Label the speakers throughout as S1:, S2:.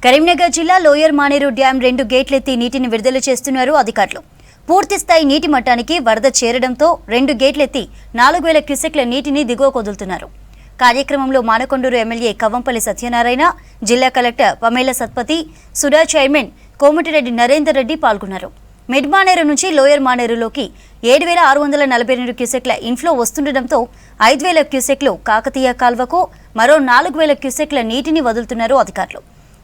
S1: కరీంనగర్ జిల్లా lower Maneru dam 2 గేట్లెత్తి నీటిని విడుదల చేస్తున్నారు అధికారులు. పూర్తిస్థాయి నీటి మట్టానికి వరద చేరడంతో 2 గేట్లెత్తి 4000 క్యూసెక్ల నీటిని దిగువకు వదులుతున్నారు. కార్యక్రమంలో మానకొండూరు ఎమ్మెల్యే కవ్వంపల్లి సత్యనారాయణ, జిల్లా కలెక్టర్ పమేల సత్పతి, సుడా చైర్మన్ కోమటిరెడ్డి నరేందర్ రెడ్డి పాల్గొన్నారు. మిడ్ మానేరు నుంచి లోయర్ మానేరులోకి 7642 క్యూసెక్ల ఇన్ఫ్లో వస్తుండటంతో 5000 క్యూసెక్లు కాకతీయ కాల్వకు, మరో 4000 క్యూసెక్ల నీటిని వదులుతున్నారు అధికారులు.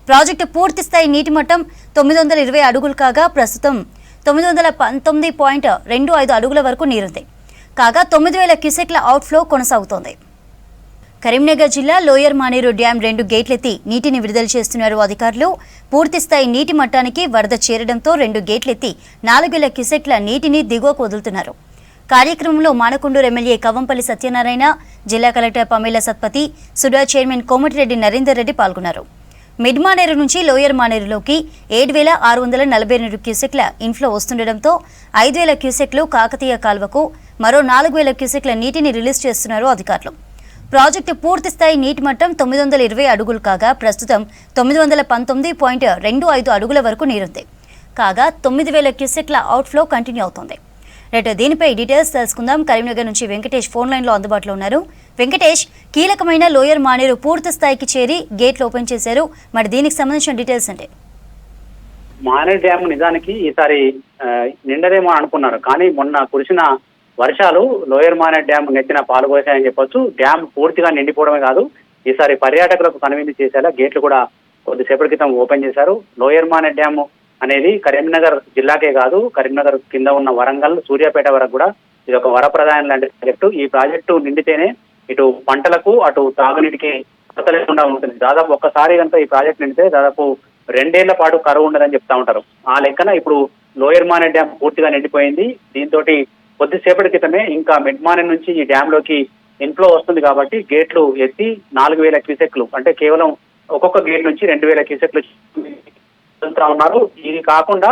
S1: ప్రాజెక్టు పూర్తిస్థాయి నీటి మట్టం 920 అడుగులు కాగా ప్రస్తుతం 919.25 అడుగుల వరకు నీరుంది. కాగా 9000 క్యూసెక్ల అవుట్ఫ్లో కొనసాగుతోంది. కరీంనగర్ జిల్లా లోయర్ మానేరు డ్యాం 2 గేట్లెత్తి నీటిని విడుదల చేస్తున్నారు అధికారులు. పూర్తిస్థాయి నీటి మట్టానికి వరద చేరడంతో 2 గేట్లెత్తి 4000 క్యూసెక్ల నీటిని దిగువకు వదులుతున్నారు. కార్యక్రమంలో మానకొండూరు ఎమ్మెల్యే కవ్వంపల్లి సత్యనారాయణ, జిల్లా కలెక్టర్ పమేల సత్పతి, సుడా చైర్మన్ కోమటిరెడ్డి నరేందర్ రెడ్డి పాల్గొన్నారు. మిడ్ మానేరు నుంచి లోయర్ మానేరులోకి 7642 క్యూసెక్ల ఇన్ఫ్లో వస్తుండటంతో 5000 క్యూసెక్లు కాకతీయ కాల్వకు, మరో 4000 క్యూసెక్ల నీటిని రిలీజ్ చేస్తున్నారు అధికారులు. ప్రాజెక్టు పూర్తిస్థాయి నీటి మట్టం 920 అడుగులు కాగా ప్రస్తుతం 919.25 అడుగుల వరకు నీరుంది. కాగా 9000 క్యూసెక్ల అవుట్ఫ్లో కంటిన్యూ అవుతోంది. రైట్, దీనిపై డీటెయిల్స్ తెలుసుకుందాం. కరీంనగర్ నుంచి వెంకటేష్ ఫోన్ లైన్లో అందుబాటులో ఉన్నారు. వెంకటేష్, కీలకమైన లోయర్ మానేరు పూర్తి స్థాయికి చేరి గేట్లు ఓపెన్ చేశారు. మరి దీనికి సంబంధించిన డీటెయిల్స్ అంటే?
S2: మానేరు డ్యామ్ నిజానికి ఈసారి నిండదేమో అనుకున్నారు, కానీ మొన్న కురిసిన వర్షాలు లోయర్ మానేరు డ్యామ్ నెత్తిన పాలు పోసాయని చెప్పొచ్చు. డ్యామ్ పూర్తిగా నిండిపోవడమే కాదు, ఈసారి పర్యాటకులకు కనువిందు చేసేలా గేట్లు కూడా కొద్దిసేపటి క్రితం ఓపెన్ చేశారు. లోయర్ మానేరు డ్యామ్ అనేది కరీంనగర్ జిల్లాకే కాదు, కరీంనగర్ కింద ఉన్న వరంగల్, సూర్యాపేట వరకు కూడా ఇది ఒక వరప్రదాయం లాంటి ప్రాజెక్టు. ఈ ప్రాజెక్టు నిండితేనే ఇటు పంటలకు అటు తాగునీటికి కొరత లేకుండా ఉంటుంది. దాదాపు ఒక్కసారి కనుక ఈ ప్రాజెక్ట్ నిండితే దాదాపు 2 ఏళ్ల పాటు కరువు ఉండదని చెప్తా ఉంటారు. ఆ లెక్కన ఇప్పుడు లోయర్ మానేరు డ్యామ్ పూర్తిగా నిండిపోయింది. దీంతో కొద్దిసేపటి క్రితమే ఇంకా మిడ్ మానేరు నుంచి ఈ డ్యామ్ లోకి ఇన్ఫ్లో వస్తుంది కాబట్టి గేట్లు ఎత్తి 4000 క్యూసెక్లు, అంటే కేవలం ఒక్కొక్క గేట్ నుంచి 2000 క్యూసెక్లు ఉన్నారు. ఇది కాకుండా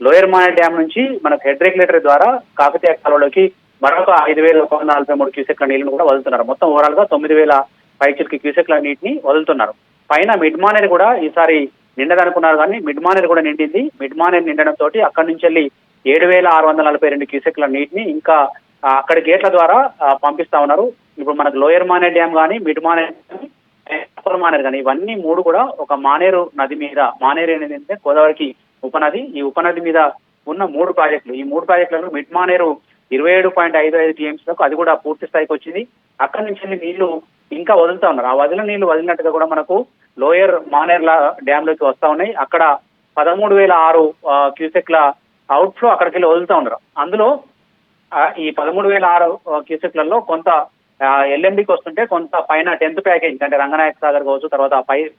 S2: లోయర్ మానేరు డ్యామ్ నుంచి మనకు హెడ్ రెగ్యులేటర్ ద్వారా కాకతీయ కాలువలోకి మరొక 5143 క్యూసెక్ల నీళ్లను కూడా వదులుతున్నారు. మొత్తం ఓవరాల్ గా 9000 పైచిల్కి క్యూసెక్ల నీటిని వదులుతున్నారు. పైన మిడ్ మానేరు కూడా ఈసారి నిండదనుకున్నారు, కానీ మిడ్ మానేరు కూడా నిండింది. మిడ్ మానేరు నిండడం తోటి అక్కడి నుంచి వెళ్ళి 7642 క్యూసెక్ల నీటిని ఇంకా అక్కడి గేట్ల ద్వారా పంపిస్తా ఉన్నారు. ఇప్పుడు మనకు లోయర్ మానేరు డ్యామ్ కానీ, మిడ్ మానేరు కానీ, అప్పర్ మానేరు కానీ, ఇవన్నీ మూడు కూడా ఒక మానేరు నది మీద, మానేరు అనేది అంటే గోదావరికి ఉపనది, ఈ ఉపనది మీద ఉన్న 3 ప్రాజెక్టులు. ఈ 3 ప్రాజెక్టులలో మిడ్ మానేరు 27.55 టీఎంసీలకు అది కూడా పూర్తి స్థాయికి వచ్చింది. అక్కడి నుంచి నీళ్లు ఇంకా వదులుతా ఉన్నారు. ఆ వదిలిన నీళ్లు వదిలినట్టుగా కూడా మనకు లోయర్ మానేర్ల డ్యామ్ లోకి వస్తా ఉన్నాయి. అక్కడ 13,006 క్యూసెక్ల అవుట్ఫ్లో అక్కడికి వెళ్ళి వదులుతా ఉన్నారు. అందులో ఈ 13,006 క్యూసెక్లలో కొంత ఎల్ఎండికి వస్తుంటే, కొంత పైన 10th ప్యాకేజ్ అంటే రంగనాయక సాగర్ కావచ్చు, తర్వాత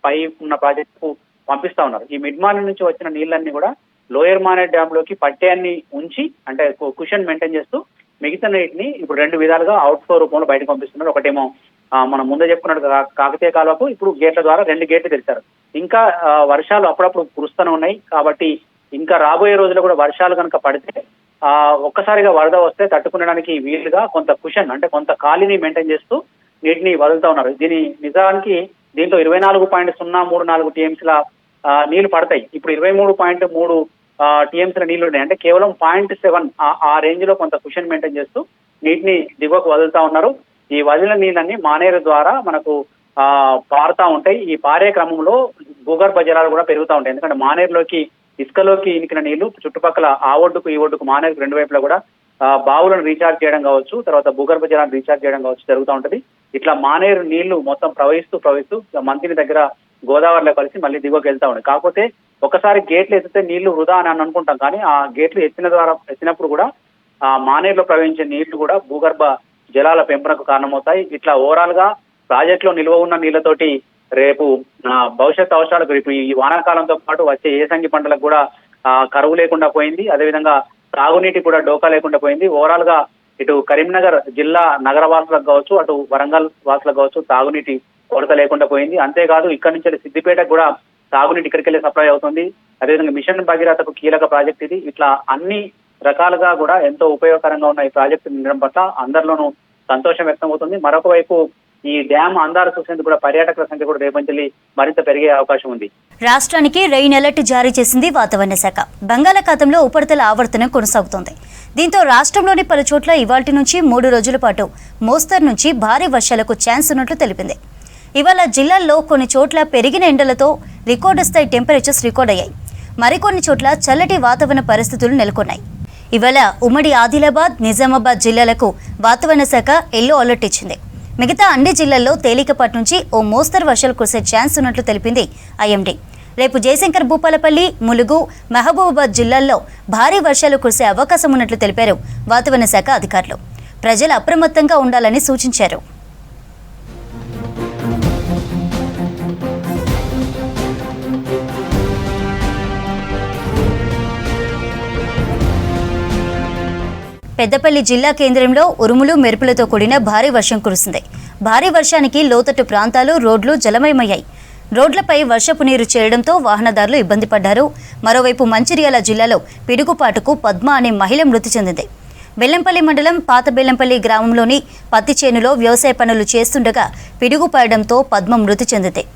S2: పై ఉన్న ప్రాజెక్టు పంపిస్తా ఉన్నారు. ఈ మిడ్ మానేరు నుంచి వచ్చిన నీళ్ళన్నీ కూడా లోయర్ మానేరు డ్యామ్ లోకి పట్టాన్ని ఉంచి, అంటే కుషన్ మెయింటైన్ చేస్తూ మిగతా నీటిని ఇప్పుడు 2 విధాలుగా అవుట్ఫ్లో రూపంలో బయటకు పంపిస్తున్నారు. ఒకటేమో మనం ముందే చెప్పుకున్నట్టు కాకతీయ కాలువకు ఇప్పుడు గేట్ల ద్వారా 2 గేట్లు తెరిచారు. ఇంకా వర్షాలు అప్పుడప్పుడు కురుస్తూనే ఉన్నాయి కాబట్టి ఇంకా రాబోయే రోజుల్లో కూడా వర్షాలు కనుక పడితే ఒక్కసారిగా వరద వస్తే తట్టుకునడానికి వీలుగా కొంత కుషన్, అంటే కొంత ఖాళీని మెయింటైన్ చేస్తూ నీటిని వదులుతా ఉన్నారు. నిజానికి దీంట్లో 24.034 టీఎంసీల నీళ్లు పడతాయి. ఇప్పుడు 23.3 టీఎంసీల నీళ్లు ఉన్నాయి. అంటే కేవలం 0.7 ఆ రేంజ్ లో కొంత కుషన్ మెయింటైన్ చేస్తూ నీటిని దిగువకు వదులుతా ఉన్నారు. ఈ వదిలిన నీళ్ళన్నీ మానేరు ద్వారా మనకు పారుతా ఉంటాయి. ఈ పారే క్రమంలో భూగర్భ జలాలు కూడా పెరుగుతూ ఉంటాయి. ఎందుకంటే మానేరులోకి ఇసుకలోకి ఇనికిన నీళ్లు చుట్టుపక్కల ఆ ఒడ్డుకు ఈ ఒడ్డుకు మానేరుకు 2 వైపులా కూడా బావులను రీఛార్జ్ చేయడం కావచ్చు, తర్వాత భూగర్భ జలాన్ని రీఛార్జ్ చేయడం కావచ్చు జరుగుతూ ఉంటది. ఇట్లా మానేరు నీళ్లు మొత్తం ప్రవహిస్తూ మంతిని దగ్గర గోదావరిలో కలిసి మళ్ళీ దిగువకి వెళ్తా ఉన్నాయి. కాకపోతే ఒకసారి గేట్లు ఎత్తితే నీళ్లు వృధా అని అనుకుంటాం, కానీ ఆ గేట్లు ఎత్తినప్పుడు కూడా ఆ మానేరులో ప్రవహించే నీళ్లు కూడా భూగర్భ జలాల పెంపునకు కారణమవుతాయి. ఇట్లా ఓవరాల్ గా ప్రాజెక్ట్ లో నిల్వ ఉన్న నీళ్లతోటి రేపు భవిష్యత్ అవసరాలకు, ఇప్పుడు ఈ వానాకాలంతో పాటు వచ్చే ఏసంగి పంటలకు కూడా కరువు లేకుండా పోయింది. అదేవిధంగా తాగునీటి కూడా డోకా లేకుండా పోయింది. ఓవరాల్ గా ఇటు కరీంనగర్ జిల్లా నగర వాసులకు కావచ్చు, అటు వరంగల్ వాసులకు కావచ్చు తాగునీటి కొరత లేకుండా పోయింది. అంతేకాదు ఇక్కడ నుంచి సిద్దిపేటకు కూడా తాగునీటి ఇక్కడికి వెళ్ళి సప్లై అవుతుంది. అదేవిధంగా మిషన్ భగీరథకు కీలక ప్రాజెక్ట్ ఇది. ఇట్లా అన్ని రకాలుగా కూడా ఎంతో ఉపయోగకరంగా ఉన్న ఈ ప్రాజెక్టు నిండడం పట్ల అందరిలోనూ సంతోషం వ్యక్తం అవుతుంది. మరొక వైపు ఈ డ్యామ్ అందాలు చూసేందుకు కూడా పర్యాటకుల సంఖ్య కూడా రేపంచెల్లి మరింత పెరిగే అవకాశం ఉంది.
S1: రాష్ట్రానికి రెయిన్ అలర్ట్ జారీ చేసింది వాతావరణ శాఖ. బంగాళాఖాతంలో ఉపరితల ఆవర్తనం కొనసాగుతోంది. దీంతో రాష్ట్రంలోని పలు చోట్ల ఇవాల్టి నుంచి 3 రోజుల పాటు మోస్తరు నుంచి భారీ వర్షాలకు ఛాన్స్ ఉన్నట్లు తెలిపింది. ఇవాళ జిల్లాల్లో కొన్ని చోట్ల పెరిగిన ఎండలతో రికార్డు స్థాయి టెంపరేచర్స్ రికార్డ్ అయ్యాయి. మరికొన్ని చోట్ల చల్లటి వాతావరణ పరిస్థితులు నెలకొన్నాయి. ఇవాళ ఉమ్మడి ఆదిలాబాద్, నిజామాబాద్ జిల్లాలకు వాతావరణ శాఖ ఎల్లో అలర్ట్ ఇచ్చింది. మిగతా అన్ని జిల్లాల్లో తేలికపాటి నుంచి ఓ మోస్తరు వర్షాలు కురిసే ఛాన్స్ ఉన్నట్లు తెలిపింది ఐఎండీ. రేపు జయశంకర్, భూపాలపల్లి, ములుగు, మహబూబాబాద్ జిల్లాల్లో భారీ వర్షాలు కురిసే అవకాశం ఉన్నట్లు తెలిపారు వాతావరణ శాఖ అధికారులు. ప్రజలు అప్రమత్తంగా ఉండాలని సూచించారు. పెద్దపల్లి జిల్లా కేంద్రంలో ఉరుములు, మెరుపులతో కూడిన భారీ వర్షం కురిసింది. భారీ వర్షానికి లోతట్టు ప్రాంతాలు, రోడ్లు జలమయమయ్యాయి. రోడ్లపై వర్షపు నీరు చేరడంతో వాహనదారులు ఇబ్బంది పడ్డారు. మరోవైపు మంచిర్యాల జిల్లాలో పిడుగుపాటుకు పద్మ అనే మహిళ మృతి చెందింది. బెల్లంపల్లి మండలం పాత బెల్లంపల్లి గ్రామంలోని పత్తి చేనులో వ్యవసాయ పనులు చేస్తుండగా పిడుగుపడడంతో పద్మ మృతి చెందింది.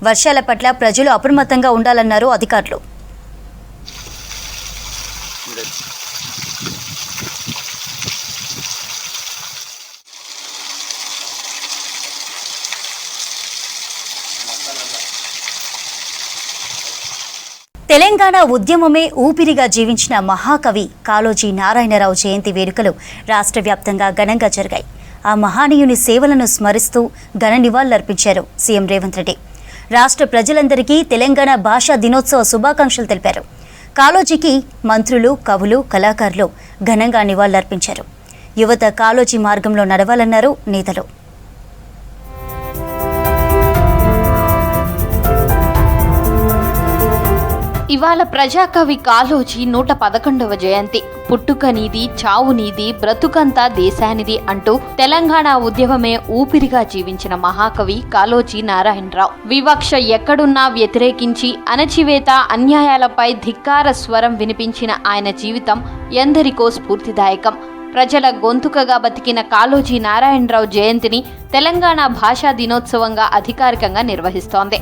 S1: వర్షాల పట్ల ప్రజలు అప్రమత్తంగా ఉండాలన్నారు అధికారులు. తెలంగాణ ఉద్యమమే ఊపిరిగా జీవించిన మహాకవి కాళోజీ నారాయణరావు జయంతి వేడుకలు రాష్ట్ర వ్యాప్తంగా ఘనంగా జరిగాయి. ఆ మహానీయుని సేవలను స్మరిస్తూ ఘన నివాళులర్పించారు సీఎం రేవంత్ రెడ్డి. రాష్ట్ర ప్రజలందరికీ తెలంగాణ భాషా దినోత్సవ శుభాకాంక్షలు తెలిపారు. కాళోజీకి మంత్రులు, కవులు, కళాకారులు ఘనంగా నివాళులర్పించారు. యువత కాళోజీ మార్గంలో నడవాలన్నారు నేతలు.
S3: ఇవాళ ప్రజాకవి కాళోజీ 111వ జయంతి. పుట్టుక నీది, చావు నీది, బ్రతుకంతా దేశానిది అంటూ తెలంగాణ ఉద్యమమే ఊపిరిగా జీవించిన మహాకవి కాళోజీ నారాయణరావు. వివక్ష ఎక్కడున్నా వ్యతిరేకించి అణచివేత, అన్యాయాలపై ధిక్కార స్వరం వినిపించిన ఆయన జీవితం ఎందరికో స్ఫూర్తిదాయకం. ప్రజల గొంతుకగా బతికిన కాళోజీ నారాయణరావు జయంతిని తెలంగాణ భాషా దినోత్సవంగా అధికారికంగా నిర్వహిస్తోంది.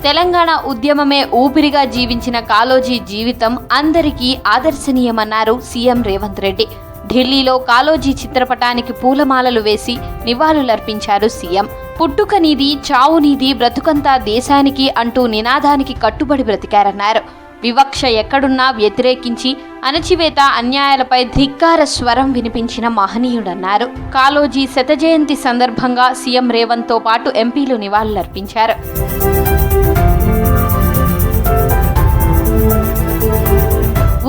S3: తెలంగాణ ఉద్యమమే ఊపిరిగా జీవించిన కాళోజీ జీవితం అందరికీ ఆదర్శనీయమన్నారు సీఎం రేవంత్ రెడ్డి. ఢిల్లీలో కాళోజీ చిత్రపటానికి పూలమాలలు వేసి నివాళులర్పించారు సీఎం. పుట్టుక నీది, చావు నీది, బ్రతుకంతా దేశానికి అంటూ నినాదానికి కట్టుబడి బ్రతికారన్నారు. వివక్ష ఎక్కడున్నా వ్యతిరేకించి అణచివేత, అన్యాయాలపై ధిక్కార స్వరం వినిపించిన మహనీయుడన్నారు. కాళోజీ శత జయంతి సందర్భంగా సీఎం రేవంత్తో పాటు ఎంపీలు నివాళులర్పించారు.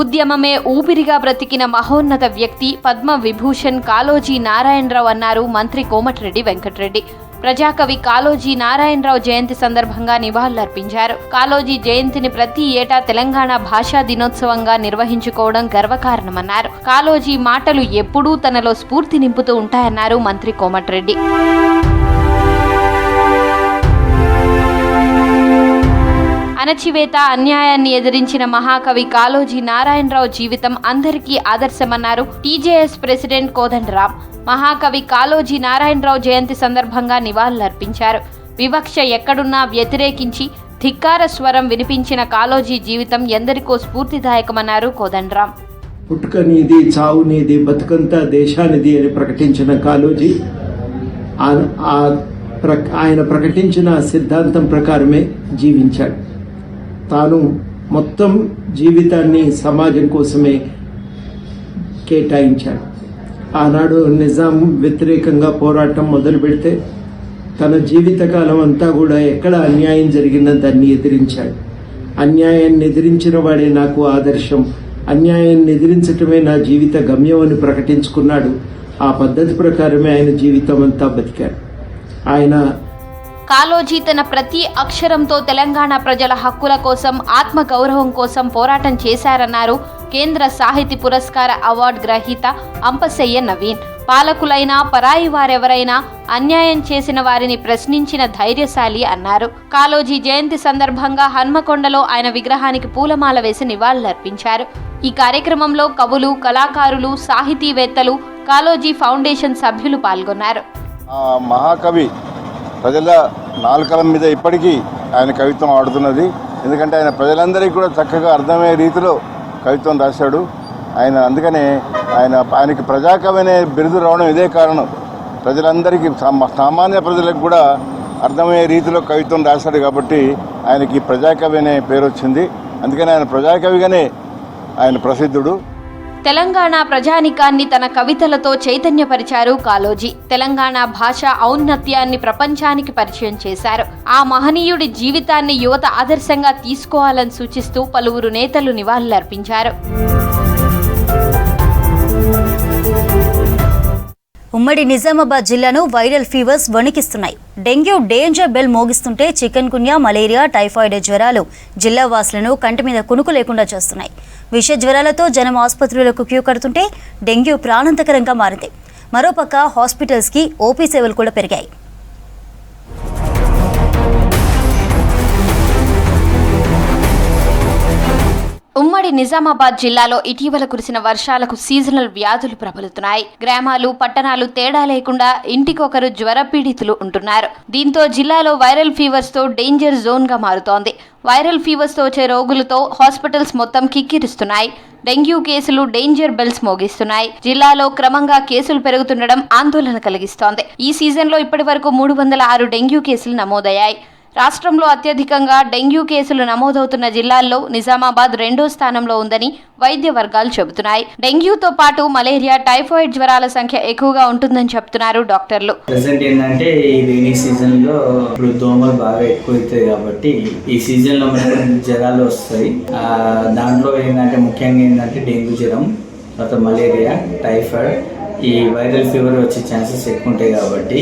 S3: ఉద్యమమే ఊపిరిగా బ్రతికిన మహోన్నత వ్యక్తి పద్మ విభూషణ్ కాళోజీ నారాయణరావు అన్నారు మంత్రి కోమటిరెడ్డి వెంకటరెడ్డి. ప్రజాకవి కాళోజీ నారాయణరావు జయంతి సందర్భంగా నివాళులర్పించారు. కాళోజీ జయంతిని ప్రతి ఏటా తెలంగాణ భాషా దినోత్సవంగా నిర్వహించుకోవడం గర్వకారణమన్నారు. కాళోజీ మాటలు ఎప్పుడూ తనలో స్ఫూర్తి నింపుతూ ఉంటాయన్నారు మంత్రి కోమటిరెడ్డి. అణచివేత, అన్యాయాన్ని ఎదిరించిన మహాకవి కాళోజీ నారాయణరావు జీవితం అందరికీ ఆదర్శమన్నారు టీజేఎస్ ప్రెసిడెంట్ కోదండరాం. మహాకవి కాళోజీ నారాయణరావు జయంతి సందర్భంగా నివాళులర్పించారు. వివక్ష ఎక్కడున్నా వ్యతిరేకించి ధిక్కార స్వరం వినిపించిన కాళోజీ జీవితం ఎందరికో స్ఫూర్తిదాయకమన్నారు కోదండరాం.
S4: పుట్టుక నీది, చావు నీది, బతుకంతా దేశానిది అని ప్రకటించిన కాళోజీ ఆయన ప్రకటించిన సిద్ధాంతం ప్రకారమే జీవించాడు. తాను మొత్తం జీవితాన్ని సమాజం కోసమే కేటాయించాడు. ఆనాడు నిజాం వ్యతిరేకంగా పోరాటం మొదలు పెడితే తన జీవితకాలం అంతా కూడా ఎక్కడ అన్యాయం జరిగినా దాన్ని ఎదిరించాడు. అన్యాయాన్ని ఎదిరించిన వాడే నాకు ఆదర్శం, అన్యాయాన్ని ఎదిరించటమే నా జీవిత గమ్యం అని ప్రకటించుకున్నాడు. ఆ పద్ధతి ప్రకారమే ఆయన జీవితం అంతా బతికాడు. ఆయన
S3: కాళోజీ తన ప్రతి అక్షరంతో తెలంగాణ ప్రజల హక్కుల కోసం, ఆత్మ గౌరవం కోసం పోరాటం చేశారన్నారు కేంద్ర సాహితీ పురస్కార అవార్డు గ్రహీత అంపశయ్య నవీన్. పాలకులైనా పరాయి వారెవరైనా అన్యాయం చేసిన వారిని ప్రశ్నించిన ధైర్యశాలి అన్నారు. కాళోజీ జయంతి సందర్భంగా హన్మకొండలో ఆయన విగ్రహానికి పూలమాల వేసి నివాళులర్పించారు. ఈ కార్యక్రమంలో కవులు, కళాకారులు, సాహితీవేత్తలు, కాలోజీ ఫౌండేషన్ సభ్యులు పాల్గొన్నారు.
S5: మహాకవి ప్రజల నాలుకల మీద ఇప్పటికీ ఆయన కవిత్వం ఆడుతున్నది. ఎందుకంటే ఆయన ప్రజలందరికీ కూడా చక్కగా అర్థమయ్యే రీతిలో కవిత్వం రాశాడు. అందుకనే ఆయనకి ప్రజాకవి అనే బిరుదు రావడం ఇదే కారణం. ప్రజలందరికీ సామాన్య ప్రజలకు కూడా అర్థమయ్యే రీతిలో కవిత్వం రాశాడు కాబట్టి ఆయనకి ప్రజాకవి అనే పేరు వచ్చింది. అందుకని ఆయన ప్రజాకవిగానే ఆయన ప్రసిద్ధుడు.
S3: తెలంగాణ ప్రజానికాన్ని తన కవితలతో చైతన్యపరిచారు కాలోజీ. తెలంగాణ భాష ఔన్నత్యాన్ని ప్రపంచానికి పరిచయం చేశారు. ఆ మహనీయుడి జీవితాన్ని యువత ఆదర్శంగా తీసుకోవాలని సూచిస్తూ పలువురు నేతలు నివాళులర్పించారు.
S1: ఉమ్మడి నిజామాబాద్ జిల్లాను వైరల్ ఫీవర్స్ వణికిస్తున్నాయి. డెంగ్యూ డేంజర్ బెల్ మోగిస్తుంటే చికెన్ గున్యా, మలేరియా, టైఫాయిడ్ జ్వరాలు జిల్లా వాసులను కంటి మీద కునుకు లేకుండా చేస్తున్నాయి. విష జ్వరాలతో జనం ఆసుపత్రులకు క్యూ కడుతుంటే డెంగ్యూ ప్రాణాంతకరంగా మారింది. మరోపక్క హాస్పిటల్స్కి ఓపీ సేవలు కూడా పెరిగాయి.
S3: ఉమ్మడి నిజామాబాద్ జిల్లాలో ఇటీవల కురిసిన వర్షాలకు సీజనల్ వ్యాధులు ప్రబలుతున్నాయి. గ్రామాలు, పట్టణాలు తేడా లేకుండా ఇంటికొకరు జ్వరపీడితులు ఉంటున్నారు. దీంతో జిల్లాలో వైరల్ ఫీవర్స్ తో డేంజర్ జోన్ గా మారుతోంది. వైరల్ ఫీవర్స్ తో వచ్చే రోగులతో హాస్పిటల్స్ మొత్తం కిక్కిరిస్తున్నాయి. డెంగ్యూ కేసులు డేంజర్ బెల్స్ మోగిస్తున్నాయి. జిల్లాలో క్రమంగా కేసులు పెరుగుతుండడం ఆందోళన కలిగిస్తోంది. ఈ సీజన్లో ఇప్పటి వరకు 306 డెంగ్యూ కేసులు నమోదయ్యాయి. రాష్ట్రంలో అత్యధికంగా డెంగ్యూ కేసులు నమోదవుతున్న జిల్లాల్లో నిజామాబాద్ 2వ స్థానంలో ఉందని వైద్య వర్గాలు చెబుతున్నాయి. డెంగ్యూతో పాటు మలేరియా, టైఫాయిడ్ జ్వరాల సంఖ్య ఎక్కువగా ఉంటుందని చెప్తున్నారు డాక్టర్లు.
S6: ప్రెసెంట్ ఏంటంటే ఈ రైనీ సీజన్ లో ఇప్పుడు దోమలు బాగా ఎక్కువ అవుతాయి కాబట్టి ఈ సీజన్ లో మనకు జ్వరాలు వస్తాయి. దాంట్లో ఏంటంటే ముఖ్యంగా ఏంటంటే డెంగ్యూ జ్వరం, తర్వాత మలేరియా, టైఫాయిడ్, ఈ వైరల్ ఫీవర్ వచ్చే ఛాన్సెస్ ఎక్కువ ఉంటాయి కాబట్టి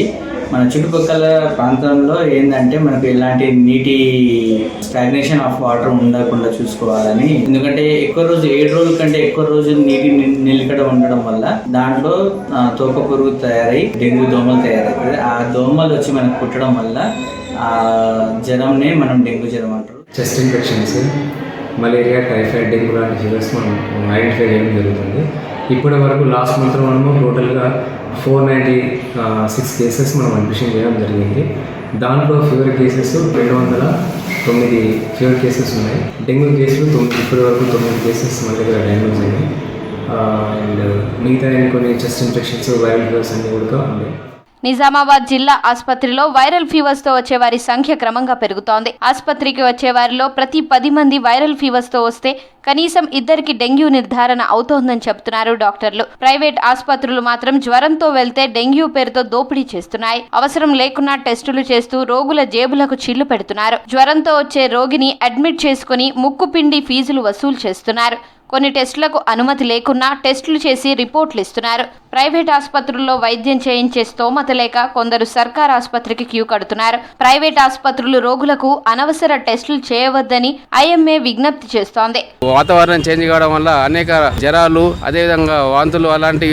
S6: మన చుట్టుపక్కల ప్రాంతంలో ఏంటంటే మనకు ఎలాంటి నీటి స్టాగ్నేషన్ ఆఫ్ వాటర్ ఉండకుండా చూసుకోవాలని. ఎందుకంటే ఎక్కువ రోజు 7 రోజుల కంటే ఎక్కువ రోజు నీటి నిలకడ ఉండడం వల్ల దాంట్లో తోక పురుగు తయారై డెంగ్యూ దోమలు తయారవుతాయి. ఆ దోమలు వచ్చి మనకు కుట్టడం వల్ల ఆ జ్వరంనే మనం డెంగ్యూ జ్వరం అంటారు.
S7: Chest infections, malaria, typhoid, dengue లాంటి ఫీవర్స్ మనం ఐడెంటిఫై చేయడం జరుగుతుంది. ఇప్పటి వరకు లాస్ట్ మంత్లో మనము టోటల్గా 496 కేసెస్ మనం అడ్మిషన్ చేయడం జరిగింది. దాంట్లో ఫీవర్ కేసెస్ 209 ఫీవర్ కేసెస్ ఉన్నాయి. డెంగ్యూ కేసులు ఇప్పటి వరకు 9 కేసెస్ మన దగ్గర డయాగ్నోస్ అయినాయి. అండ్ మిగతా కొన్ని చెస్ట్ ఇన్ఫెక్షన్స్, వైరల్ ఫీవర్స్ అన్నీ కూడా ఉన్నాయి.
S3: నిజామాబాద్ జిల్లా ఆసుపత్రిలో వైరల్ ఫీవర్స్ తో వచ్చే వారి సంఖ్య క్రమంగా పెరుగుతోంది. ఆసుపత్రికి వచ్చే వారిలో ప్రతి 10 మంది వైరల్ ఫీవర్స్ తో వస్తే కనీసం 2కి డెంగ్యూ నిర్ధారణ అవుతోందని చెప్తున్నారు డాక్టర్లు. ప్రైవేట్ ఆసుపత్రులు మాత్రం జ్వరంతో వెళ్తే డెంగ్యూ పేరుతో దోపిడీ చేస్తున్నాయి. అవసరం లేకున్నా టెస్టులు చేస్తూ రోగుల జేబులకు చిల్లు పెడుతున్నారు. జ్వరంతో వచ్చే రోగిని అడ్మిట్ చేసుకుని ముక్కు పిండి ఫీజులు వసూలు చేస్తున్నారు. కొన్ని టెస్టులకు అనుమతి లేకున్నా టెస్టులు చేసి రిపోర్టులు ఇస్తున్నారు. ప్రైవేట్ ఆసుపత్రుల్లో వైద్యం చేయించే స్తోమత లేక కొందరు సర్కార్ ఆసుపత్రికి క్యూ కడుతున్నారు. ప్రైవేట్ ఆసుపత్రులు రోగులకు అనవసర టెస్టులు చేయవద్దని ఐఎంఏ విజ్ఞప్తి చేస్తోంది.
S8: వాతావరణం చేంజ్ కావడం వల్ల అనేక జ్వరాలు, అదేవిధంగా వాంతులు, అలాంటి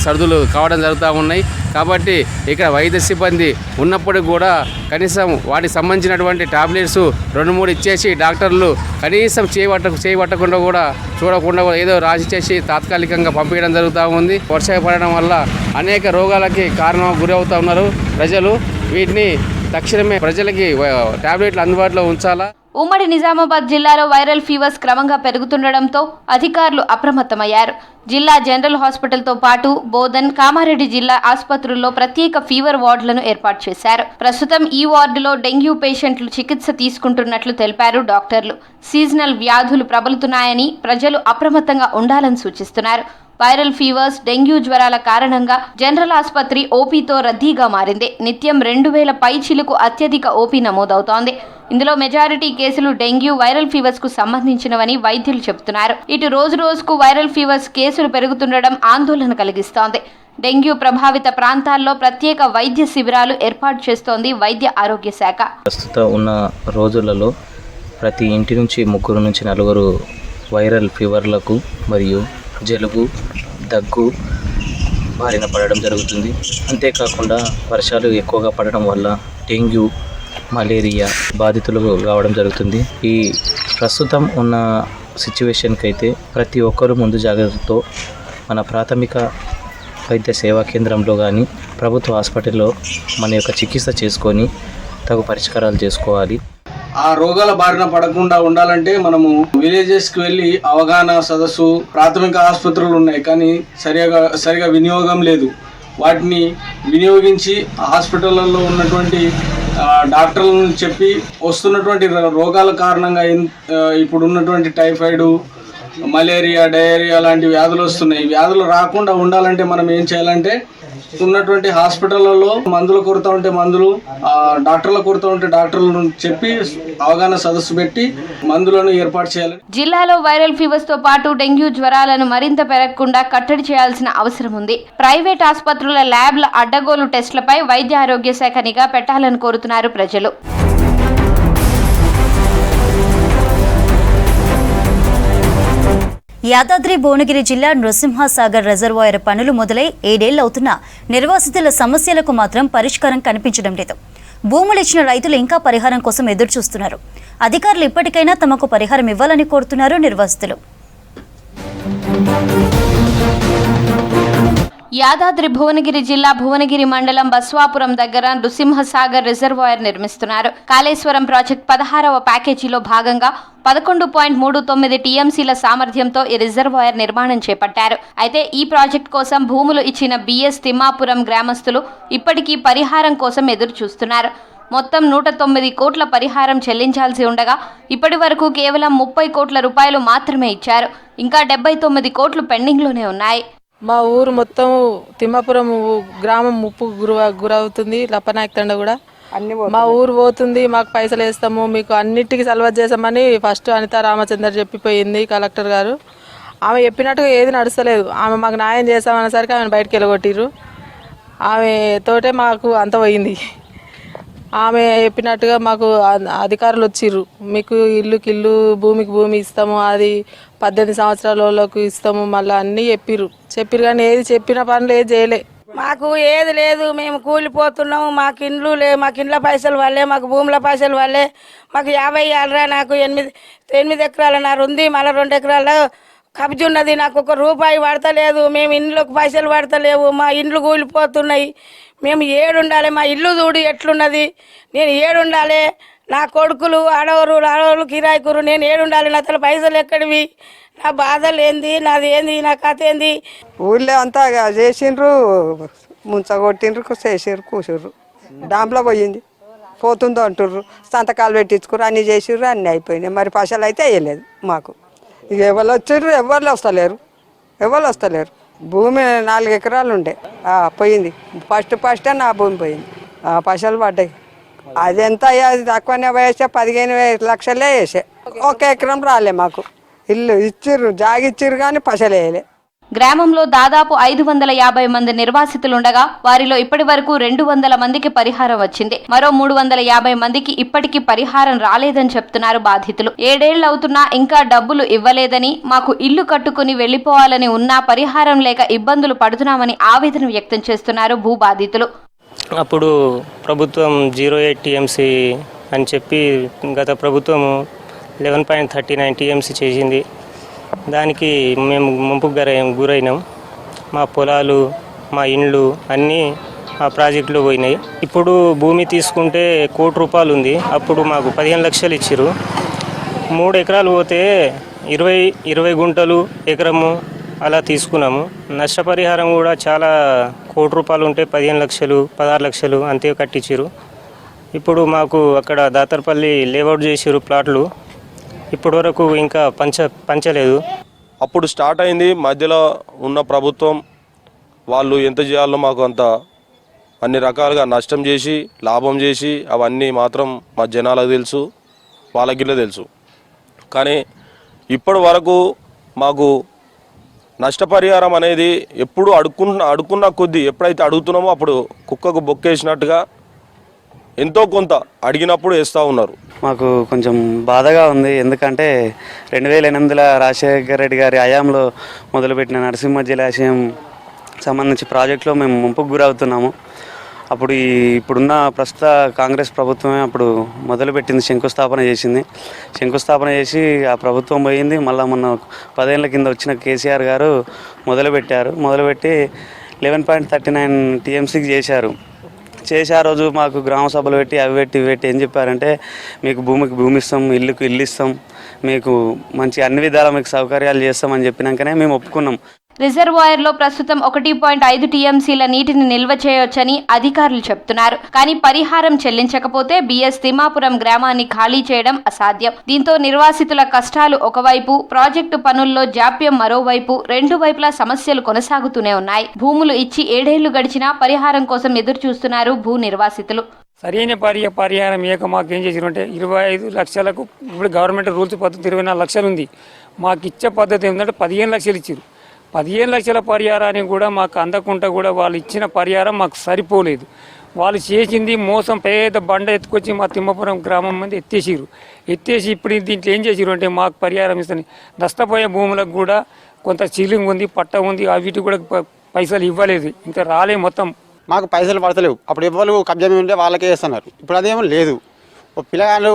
S8: సర్దులు కావడం జరుగుతూ ఉన్నాయి. కాబట్టి ఇక్కడ వైద్య సిబ్బంది ఉన్నప్పటికీ కూడా కనీసం వాటికి సంబంధించినటువంటి టాబ్లెట్స్ 2-3 ఇచ్చేసి డాక్టర్లు కనీసం చేయబట్టకుండా కూడా చూడకుండా ఏదో రాసి చేసి తాత్కాలికంగా పంపించడం జరుగుతూ ఉంది. వర్షం పడడం వల్ల అనేక రోగాలకి కారణం గురి అవుతూ ఉన్నారు ప్రజలు. వీటిని తక్షణమే ప్రజలకి టాబ్లెట్లు అందుబాటులో ఉంచాలా.
S3: ఉమ్మడి నిజామాబాద్ జిల్లాలో వైరల్ ఫీవర్స్ క్రమంగా పెరుగుతుండటంతో అధికారులు అప్రమత్తమయ్యారు. జిల్లా జనరల్ హాస్పిటల్తో పాటు బోధన్, కామారెడ్డి జిల్లా ఆసుపత్రుల్లో ప్రత్యేక ఫీవర్ వార్డులను ఏర్పాటు చేశారు. ప్రస్తుతం ఈ వార్డులో డెంగ్యూ పేషెంట్లు చికిత్స తీసుకుంటున్నట్లు తెలిపారు డాక్టర్లు. సీజనల్ వ్యాధులు ప్రబలుతున్నాయని ప్రజలు అప్రమత్తంగా ఉండాలని సూచిస్తున్నారు. వైరల్ ఫీవర్స్, డెంగ్యూ జ్వరాల కారణంగా జనరల్ ఆసుపత్రి ఓపీతో రద్దీగా మారింది. నిత్యం 2000 పైచిలుకు అత్యధిక ఓపీ నమోదవుతోంది. ఇందులో మెజారిటీ కేసులు డెంగ్యూ, వైరల్ ఫీవర్స్ కు సంబంధించినవని వైద్యులు చెబుతున్నారు. ఇటు రోజు రోజుకు వైరల్ ఫీవర్స్ కేసులు పెరుగుతుండడం ఆందోళన కలిగిస్తోంది. డెంగ్యూ ప్రభావిత ప్రాంతాల్లో ప్రత్యేక వైద్య శిబిరాలు ఏర్పాటు చేస్తోంది వైద్య ఆరోగ్య శాఖ.
S9: ప్రస్తుతం ఉన్న రోజులలో ప్రతి ఇంటి నుంచి 3 నుంచి 4 వైరల్ ఫీవర్లకు మరియు జలుబు, దగ్గు బారిన పడడం జరుగుతుంది. అంతేకాకుండా వర్షాలు ఎక్కువగా పడడం వల్ల డెంగ్యూ, మలేరియా బాధితులు కావడం జరుగుతుంది. ఈ ప్రస్తుతం ఉన్న సిచ్యువేషన్కి అయితే ప్రతి ఒక్కరూ ముందు జాగ్రత్తతో మన ప్రాథమిక వైద్య సేవా కేంద్రంలో కానీ ప్రభుత్వ హాస్పిటల్లో మన యొక్క చికిత్స చేసుకొని తగు పరిష్కారాలు చేసుకోవాలి.
S10: ఆ రోగాల బారిన పడకుండా ఉండాలంటే మనము విలేజెస్కి వెళ్ళి అవగాహన సదస్సు, ప్రాథమిక ఆసుపత్రులు ఉన్నాయి కానీ సరిగా వినియోగం లేదు. వాటిని వినియోగించి హాస్పిటళ్ళల్లో ఉన్నటువంటి డాక్టర్లను చెప్పి వస్తున్నటువంటి రోగాల కారణంగా ఇప్పుడు ఉన్నటువంటి టైఫాయిడ్, మలేరియా, డయేరియా లాంటి వ్యాధులు వస్తున్నాయి. వ్యాధులు రాకుండా ఉండాలంటే మనం ఏం చేయాలంటే ఉన్నటువంటి హాస్పిటళ్లలో మందుల కొరత ఉంటే మందులు, డాక్టర్ల కొరత ఉంటే డాక్టర్లను చెప్పి అవగాహన సదస్సు పెట్టి మందులను ఏర్పాటు చేయాలి.
S3: జిల్లాలో వైరల్ ఫీవర్స్ తో పాటు డెంగ్యూ జ్వరాలను మరింత పెరగకుండా కట్టడి చేయాల్సిన అవసరం ఉంది. ప్రైవేట్ ఆసుపత్రుల ల్యాబ్ల అడ్డగోలు టెస్టులపై వైద్య ఆరోగ్య శాఖ నిఘా పెట్టాలని కోరుతున్నారు ప్రజలు.
S1: యాదాద్రి భువనగిరి జిల్లా నృసింహసాగర్ రిజర్వాయర్ పనులు మొదలై 7 ఏళ్లు అవుతున్నా నిర్వాసితుల సమస్యలకు మాత్రం పరిష్కారం కనిపించడం లేదు. భూములు ఇచ్చిన రైతులు ఇంకా పరిహారం కోసం ఎదురుచూస్తున్నారు. అధికారులు ఇప్పటికైనా తమకు పరిహారం ఇవ్వాలని కోరుతున్నారు నిర్వాసితులు.
S3: యాదాద్రి భువనగిరి జిల్లా భువనగిరి మండలం బస్వాపురం దగ్గర నృసింహసాగర్ రిజర్వాయర్ నిర్మిస్తున్నారు. కాళేశ్వరం ప్రాజెక్ట్ 16వ ప్యాకేజీలో భాగంగా 11.39 టీఎంసీల సామర్థ్యంతో ఈ రిజర్వాయర్ నిర్మాణం చేపట్టారు. అయితే ఈ ప్రాజెక్ట్ కోసం భూములు ఇచ్చిన బిఎస్ తిమ్మాపురం గ్రామస్తులు ఇప్పటికీ పరిహారం కోసం ఎదురు చూస్తున్నారు. మొత్తం 109 కోట్ల పరిహారం చెల్లించాల్సి ఉండగా ఇప్పటి వరకు కేవలం 30 కోట్ల రూపాయలు మాత్రమే ఇచ్చారు. ఇంకా 79 కోట్లు పెండింగ్లోనే ఉన్నాయి.
S11: మా ఊరు మొత్తం తిమ్మాపురం గ్రామం ముప్పు గురవుతుంది. లప్పనాయక్ తండ కూడా మా ఊరు పోతుంది. మాకు పైసలు వేస్తాము, మీకు అన్నిటికీ సలవా చేసామని ఫస్ట్ అనితా రామచందర్ చెప్పిపోయింది కలెక్టర్ గారు. ఆమె చెప్పినట్టుగా ఏది నడుస్తలేదు. ఆమె మాకు న్యాయం చేస్తామనేసరికి ఆమెను బయటకు వెళ్ళగొట్టిర్రు. ఆమె తోటే మాకు అంత పోయింది. ఆమె చెప్పినట్టుగా మాకు అధికారులు వచ్చిర్రు, మీకు ఇల్లుకి ఇల్లు, భూమికి భూమి ఇస్తాము, అది 18 సంవత్సరాలకు ఇస్తాము, మళ్ళీ అన్నీ చెప్పిర్రు కానీ ఏది చెప్పిన పనులు ఏది చేయలే.
S12: మాకు ఏది లేదు, మేము కూలిపోతున్నాము. మాకు ఇండ్లు లేవు, మాకు ఇండ్ల పైసలు వాళ్ళే, మాకు భూముల పైసలు వాళ్ళే. మాకు 50 ఇవ్వాలరా, నాకు 8 ఎకరాల నారు ఉంది, మళ్ళీ 2 ఎకరాల కబ్జీ ఉన్నది. నాకు 1 రూపాయి పడతలేదు. మేము ఇండ్లకు పైసలు పడతలేవు, మా ఇండ్లు కూలిపోతున్నాయి. మేము ఏడుండాలి, మా ఇల్లు చూడు ఎట్లున్నది, నేను ఏడుండాలి, నా కొడుకులు ఆడవాళ్ళు కిరాయికురు, నేను ఏడుండాలి, నా తల పైసలు ఎక్కడివి, నా బాధలు ఏంది, నాది ఏంది, నా కథ ఏంది.
S13: ఊళ్ళో అంతా చేసిండ్రు, ముంచగొట్టిండ్రు, చేసిర్రు, కూర్చుర్రు, డాంలో పోయింది, పోతుందో అంటుర్రు, సంతకాలు పెట్టించుకుర్రు, అన్నీ చేసిర్రు, అన్నీ అయిపోయినాయి. మరి పైసలు అయితే వేయలేదు మాకు. ఇక ఎవరు వచ్చిర్రు, ఎవరు వస్తలేరు. భూమి 4 ఎకరాలు ఉండే పోయింది. ఫస్ట్ నా భూమి పోయింది. పైసలు పడ్డాయి. అదెంత తక్కువనే వేసే 15 లక్షలే వేసే. 1 ఎకరం రాలే మాకు. ఇల్లు ఇచ్చిర్రు, జాగిచ్చిర్రు కానీ పైసలు వేయలే.
S3: గ్రామంలో దాదాపు 550 మంది నిర్వాసితులుండగా వారిలో ఇప్పటి వరకు 200 మందికి పరిహారం వచ్చింది. మరో 350 మందికి ఇప్పటికీ పరిహారం రాలేదని చెప్తున్నారు బాధితులు. 7 ఏళ్లు అవుతున్నా ఇంకా డబ్బులు ఇవ్వలేదని, మాకు ఇల్లు కట్టుకుని వెళ్లిపోవాలని ఉన్నా పరిహారం లేక ఇబ్బందులు పడుతున్నామని ఆవేదన వ్యక్తం చేస్తున్నారు భూబాధితులు.
S14: అప్పుడు ప్రభుత్వం 08 టీఎంసీ అని చెప్పి గత ప్రభుత్వం 11.39 టీఎంసీ చేసింది. దానికి మేము ముంపుకు గురైనాం. మా పొలాలు, మా ఇండ్లు అన్నీ ఆ ప్రాజెక్టులో పోయినాయి. ఇప్పుడు భూమి తీసుకుంటే 1 కోటి రూపాయలు ఉంది. అప్పుడు మాకు 15 లక్షలు ఇచ్చారు. 3 ఎకరాలు పోతే 20 గుంటలు ఎకరము అలా తీసుకున్నాము. నష్టపరిహారం కూడా చాలా 1 కోటి రూపాయలు ఉంటే 15 లక్షలు 16 లక్షలు అంతే కట్టించారు. ఇప్పుడు మాకు అక్కడ దాతర్పల్లి లేఅవుట్ చేసారు ప్లాట్లు. ఇప్పటి వరకు ఇంకా పంచలేదు.
S15: అప్పుడు స్టార్ట్ అయింది. మధ్యలో ఉన్న ప్రభుత్వం వాళ్ళు ఎంత చేయాలో మాకు అంత అన్ని రకాలుగా నష్టం చేసి లాభం చేసి అవన్నీ మాత్రం మా జనాలకు తెలుసు, వాళ్ళకిలా తెలుసు. కానీ ఇప్పటి వరకు మాకు నష్టపరిహారం అనేది ఎప్పుడు అడుక్కున్న కొద్దీ ఎప్పుడైతే అడుగుతున్నామో అప్పుడు కుక్కకు బొక్కేసినట్టుగా ఎంతో కొంత అడిగినప్పుడు వేస్తూ ఉన్నారు.
S16: మాకు కొంచెం బాధగా ఉంది. ఎందుకంటే 2008లో రాజశేఖర రెడ్డి గారి హయాంలో మొదలుపెట్టిన నరసింహ జలాశయం సంబంధించి ప్రాజెక్టులో మేము ముంపుకు గురవుతున్నాము. అప్పుడు ఇప్పుడున్న ప్రస్తుత కాంగ్రెస్ ప్రభుత్వమే అప్పుడు మొదలుపెట్టింది, శంకుస్థాపన చేసి ఆ ప్రభుత్వం పోయింది. మళ్ళీ మొన్న 10 ఏళ్ల కింద వచ్చిన కేసీఆర్ గారు మొదలుపెట్టి 11.39 టీఎంసీకి చేసి ఆ రోజు మాకు గ్రామ సభలు పెట్టి అవి పెట్టి ఇవి పెట్టి ఏం చెప్పారంటే మీకు భూమి ఇస్తాం, ఇల్లుకు ఇల్లు ఇస్తాం, మీకు మంచి అన్ని విధాలా మీకు సౌకర్యాలు చేస్తామని చెప్పినాకనే మేము ఒప్పుకున్నాం.
S3: రిజర్వాయర్లో ప్రస్తుతం 1.5 టీఎంసీల నీటిని నిల్వ చేయొచ్చని అధికారులు చెప్తున్నారు. కానీ పరిహారం చెల్లించకపోతే బిఎస్ తిమ్మాపురం గ్రామాన్ని ఖాళీ చేయడం అసాధ్యం. దీంతో నిర్వాసితుల కష్టాలు ఒకవైపు, ప్రాజెక్టు పనుల్లో జాప్యం మరోవైపు, రెండు వైపులా సమస్యలు కొనసాగుతూనే ఉన్నాయి. భూములు ఇచ్చి 7 ఏళ్లు గడిచినా పరిహారం కోసం ఎదురు చూస్తున్నారు భూ నిర్వాసితులు.
S17: సరైన పరిహారం ఏక మాకు ఏం చేసిరంటే 25 లక్షలకు ఇప్పుడు గవర్నమెంట్ రూల్స్ పద్ధతి 24 లక్షలు ఉంది. మాకు ఇచ్చే పద్ధతి ఏంటంటే 15 లక్షలు ఇచ్చారు. 15 లక్షల పరిహారానికి కూడా మాకు అందకుండా కూడా వాళ్ళు ఇచ్చిన పరిహారం మాకు సరిపోలేదు. వాళ్ళు చేసింది మోసం. పెద్ద బండ ఎత్తుకొచ్చి మా తిమ్మాపురం గ్రామం మంది ఎత్తేసి ఇప్పుడు దీంట్లో ఏం చేసిరు అంటే మాకు పరిహారం ఇస్తాను. నష్టపోయే భూములకు కూడా కొంత సీలింగ్ ఉంది, పట్ట ఉంది, వీటికి కూడా పైసలు ఇవ్వలేదు, ఇంకా రాలే. మొత్తం
S18: మాకు పైసలు పడతలేవు. అప్పుడు ఎవరు కబ్జా ఉంటే వాళ్ళకే వేస్తున్నారు. ఇప్పుడు అదేమో లేదు. ఒక పిల్లగాళ్ళు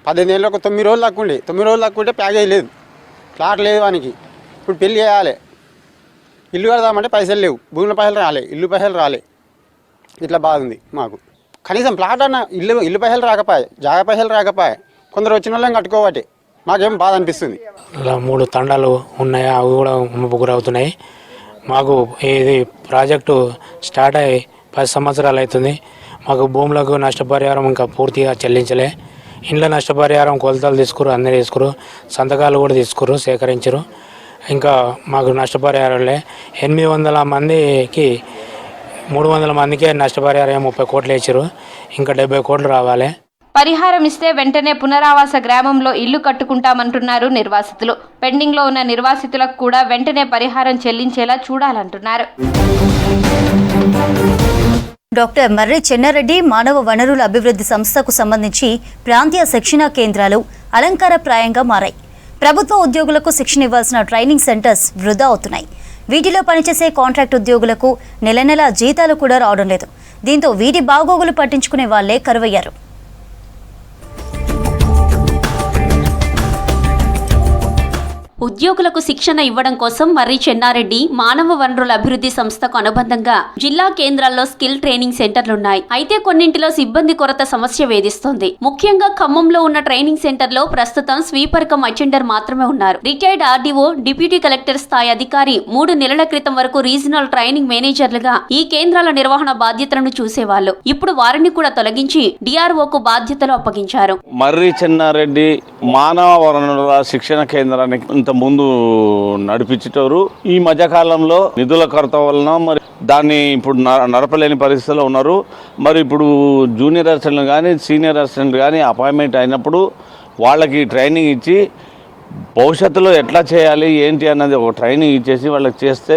S18: 15 ఏళ్ళకు 9 రోజులు తక్కువ 9 రోజులు తక్కువ ఉంటే ప్యాకేజ్ లేదు, ప్లాట్ లేదు వానికి. ఇప్పుడు పెళ్లి చేయాలి, ఇల్లు కడదామంటే పైసలు లేవు, భూముల పైసలు రాలే, ఇల్లు పైసలు రాలే. ఇట్లా బాగుంది మాకు. కనీసం ప్లాట్ అన్న ఇల్లు పైసలు రాకపోయే, జాగా పైసలు రాకపోయే. కొందరు వచ్చిన వాళ్ళని కట్టుకోబట్టి మాకేం బాధ అనిపిస్తుంది.
S19: 3 తండాలు ఉన్నాయి, అవి కూడా గురవుతున్నాయి. మాకు ఇది ప్రాజెక్టు స్టార్ట్ అయ్యి 10 సంవత్సరాలు అవుతుంది. మాకు భూములకు నష్టపరిహారం ఇంకా పూర్తిగా చెల్లించలే. ఇండ్ల నష్టపరిహారం కొలతలు తీసుకురు, అందరు తీసుకురు, సంతకాలు కూడా తీసుకురు, సేకరించరు. ఇంకా మాకు నష్టపరిహారంలే 800 మందికి 300 మందికే నష్టపరిహారం 30 కోట్లు ఇచ్చారు. ఇంకా 70 కోట్లు రావాలి.
S3: పరిహారం ఇస్తే వెంటనే పునరావాస గ్రామంలో ఇల్లు కట్టుకుంటామంటున్నారు నిర్వాసితులు. పెండింగ్లో ఉన్న నిర్వాసితులకు కూడా వెంటనే పరిహారం చెల్లించేలా చూడాలంటున్నారు.
S1: డాక్టర్ మర్రి చెన్నారెడ్డి మానవ వనరుల అభివృద్ధి సంస్థకు సంబంధించి ప్రాంతీయ శిక్షణా కేంద్రాలు అలంకారప్రాయంగా మారాయి. ప్రభుత్వ ఉద్యోగులకు శిక్షణ ఇవ్వాల్సిన ట్రైనింగ్ సెంటర్స్ వృధా అవుతున్నాయి. వీటిలో పనిచేసే కాంట్రాక్ట్ ఉద్యోగులకు నెల జీతాలు కూడా రావడం లేదు. దీంతో వీటి బాగోగులు పట్టించుకునే వాళ్లే కరువయ్యారు.
S20: ఉద్యోగులకు శిక్షణ ఇవ్వడం కోసం మర్రి చెన్నారెడ్డి మానవ వనరుల అభివృద్ధి సంస్థకు అనుబంధంగా జిల్లా కేంద్రాల్లో స్కిల్ ట్రైనింగ్ సెంటర్లున్నాయి. అయితే కొన్నింటిలో సిబ్బంది కొరత సమస్య వేధిస్తోంది. ముఖ్యంగా ఖమ్మంలో ఉన్న ట్రైనింగ్ సెంటర్లో ప్రస్తుతం స్వీపర్ కమ్ అటెండర్ మాత్రమే ఉన్నారు. రిటైర్డ్ ఆర్డీఓ, డిప్యూటీ కలెక్టర్ స్థాయి అధికారి 3 నెలల క్రితం వరకు రీజనల్ ట్రైనింగ్ మేనేజర్లుగా ఈ కేంద్రాల నిర్వహణ బాధ్యతలను చూసేవాళ్లు. ఇప్పుడు వారిని కూడా తొలగించి డిఆర్ఓకు బాధ్యతలు అప్పగించారు.
S21: మర్రి చెన్నారెడ్డి మానవ వనరుల శిక్షణ కేంద్రానికి ముందు నడిపించేటోరు. ఈ మధ్యకాలంలో నిధుల కొరత వలన మరి దాన్ని ఇప్పుడు నడపలేని పరిస్థితిలో ఉన్నారు. మరి ఇప్పుడు జూనియర్ అసిస్టెంట్లు కానీ సీనియర్ అసిస్టెంట్ కానీ అపాయింట్మెంట్ అయినప్పుడు వాళ్ళకి ట్రైనింగ్ ఇచ్చి భవిష్యత్తులో ఎట్లా చేయాలి ఏంటి అన్నది ఒక ట్రైనింగ్ ఇచ్చేసి వాళ్ళకి చేస్తే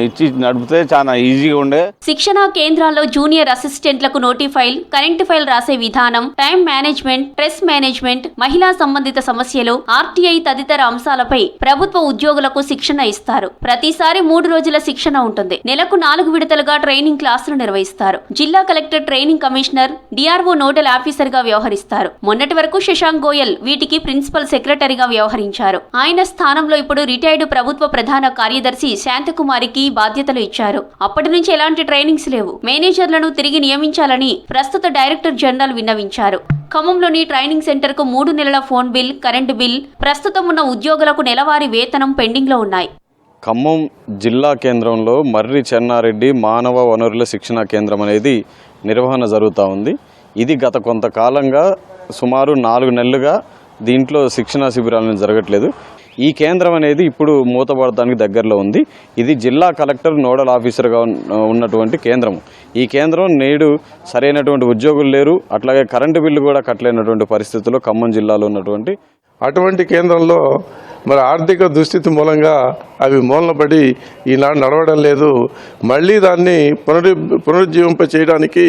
S21: ఇచ్చి నడిపితే చాలా ఈజీగా ఉండే.
S20: శిక్షణా కేంద్రాల్లో జూనియర్ అసిస్టెంట్లకు నోటిఫైల్, కరెంట్ ఫైల్ రాసే విధానం, టైం మేనేజ్మెంట్, స్ట్రెస్ మేనేజ్మెంట్, మహిళా సంబంధిత సమస్యలు, ఆర్టీఐ తదితర అంశాలపై ప్రభుత్వ ఉద్యోగులకు శిక్షణ ఇస్తారు. ప్రతిసారి 3 రోజుల శిక్షణ ఉంటుంది. నెలకు 4 విడతలుగా ట్రైనింగ్ క్లాసులు నిర్వహిస్తారు. జిల్లా collector, training commissioner, DRO nodal officer గా వ్యవహరిస్తారు. మొన్నటి వరకు శశాంక్ గోయల్ వీటికి ప్రిన్సిపల్ సెక్రటరీగా వ్యవహరించారు. ఆయన స్థానంలో ఇప్పుడు రిటైర్డ్ ప్రభుత్వ ప్రధాన కార్యదర్శి శాంతకుమారికి బాధ్యతలు ఇచ్చారు. అప్పటి నుంచి ఎలాంటి ట్రైనింగ్స్ లేవు. మేనేజర్లను తిరిగి నియమించాలని ప్రస్తుత డైరెక్టర్ జనరల్ విన్నవించారు. ఖమ్మంలోని ట్రైనింగ్ సెంటర్ కు 3 నెలల ఫోన్ బిల్, కరెంటు బిల్, ప్రస్తుతం ఉన్న ఉద్యోగులకు నెలవారీ వేతనం పెండింగ్ లో ఉన్నాయి.
S22: ఖమ్మం జిల్లా కేంద్రంలో మర్రి చెన్నారెడ్డి మానవ వనరుల శిక్షణా కేంద్రం అనేది నిర్వహణ జరుగుతూ ఉంది. ఇది గత కొంతకాలంగా సుమారు 4 నెలలుగా దీంట్లో శిక్షణా శిబిరాలను జరగట్లేదు. ఈ కేంద్రం అనేది ఇప్పుడు మూతపడడానికి దగ్గరలో ఉంది. ఇది జిల్లా కలెక్టర్ నోడల్ ఆఫీసర్గా ఉన్నటువంటి కేంద్రం. ఈ కేంద్రం నేడు సరైనటువంటి ఉద్యోగులు లేరు, అట్లాగే కరెంటు బిల్లు కూడా కట్టలేనటువంటి పరిస్థితుల్లో ఖమ్మం జిల్లాలో ఉన్నటువంటి
S23: అటువంటి కేంద్రంలో మరి ఆర్థిక దుస్థితి మూలంగా అవి మూలన పడి ఈనాడు నడవడం లేదు. మళ్ళీ దాన్ని పునరుజ్జీవింప చేయడానికి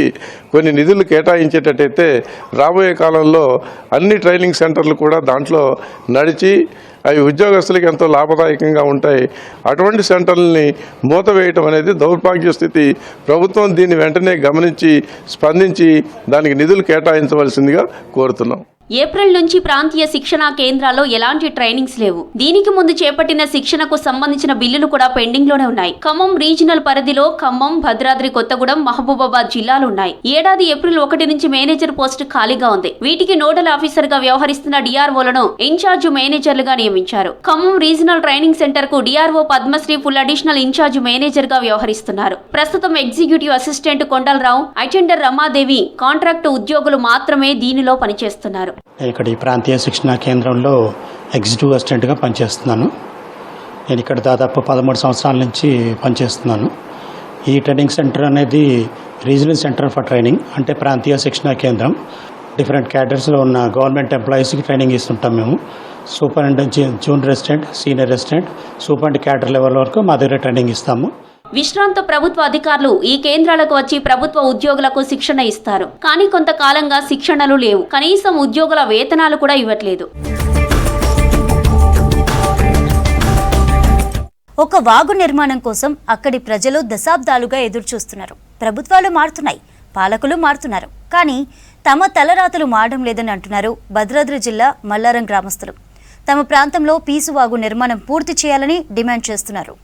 S23: కొన్ని నిధులు కేటాయించేటట్టయితే రాబోయే కాలంలో అన్ని ట్రైనింగ్ సెంటర్లు కూడా దాంట్లో నడిచి అవి ఉద్యోగస్తులకు ఎంతో లాభదాయకంగా ఉంటాయి. అటువంటి సెంటర్లని మూతవేయటం అనేది దౌర్భాగ్య స్థితి. ప్రభుత్వం దీన్ని వెంటనే గమనించి స్పందించి దానికి నిధులు కేటాయించవలసిందిగా కోరుతున్నాం.
S20: ఏప్రిల్ నుంచి ప్రాంతీయ శిక్షణా కేంద్రాల్లో ఎలాంటి ట్రైనింగ్స్ లేవు. దీనికి ముందు చేపట్టిన శిక్షణకు సంబంధించిన బిల్లులు కూడా పెండింగ్ లోనే ఉన్నాయి. ఖమ్మం రీజనల్ పరిధిలో ఖమ్మం, భద్రాద్రి కొత్తగూడెం, మహబూబాబాద్ జిల్లాలు ఉన్నాయి. ఏడాది ఏప్రిల్ 1 నుంచి మేనేజర్ పోస్టు ఖాళీగా ఉంది. వీటికి నోడల్ ఆఫీసర్ గా వ్యవహరిస్తున్న డిఆర్ఓలను ఇన్ఛార్జ్ మేనేజర్లుగా నియమించారు. ఖమ్మం రీజనల్ ట్రైనింగ్ సెంటర్ కు DRO Padmasri full additional incharge manager గా వ్యవహరిస్తున్నారు. ప్రస్తుతం executive assistant Kondalarao, attender Ramadevi contract ఉద్యోగులు మాత్రమే దీనిలో పనిచేస్తున్నారు.
S2: ఇక్కడ ఈ ప్రాంతీయ శిక్షణా కేంద్రంలో ఎగ్జిక్యూటివ్ అసిస్టెంట్గా పనిచేస్తున్నాను. నేను ఇక్కడ దాదాపు 13 సంవత్సరాల నుంచి పనిచేస్తున్నాను. ఈ ట్రైనింగ్ సెంటర్ అనేది రీజనల్ సెంటర్ ఫర్ ట్రైనింగ్, అంటే ప్రాంతీయ శిక్షణా కేంద్రం. డిఫరెంట్ క్యాడర్స్లో ఉన్న గవర్నమెంట్ ఎంప్లాయీస్కి ట్రైనింగ్ ఇస్తుంటాం మేము. Superintendent, junior resident, senior resident, superintendent cadre level వరకు మా దగ్గర ట్రైనింగ్ ఇస్తాము.
S20: విశ్రాంత ప్రభుత్వ అధికారులు ఈ కేంద్రాలకు వచ్చి ప్రభుత్వ ఉద్యోగులకు శిక్షణ ఇస్తారు. కానీ కొంతకాలంగా శిక్షణలు లేవు. కనీసం ఉద్యోగుల వేతనాలు కూడా ఇవ్వట్లేదు.
S1: ఒక వాగు నిర్మాణం కోసం అక్కడి ప్రజలు దశాబ్దాలుగా ఎదురుచూస్తున్నారు. ప్రభుత్వాలు మారుతున్నాయి, పాలకులు మారుతున్నారు, కానీ తమ తలరాతలు మారడం లేదని అంటున్నారు భద్రాద్రి జిల్లా మల్లారం గ్రామస్తులు. తమ ప్రాంతంలో పీసువాగు నిర్మాణం పూర్తి చేయాలని డిమాండ్ చేస్తున్నారు.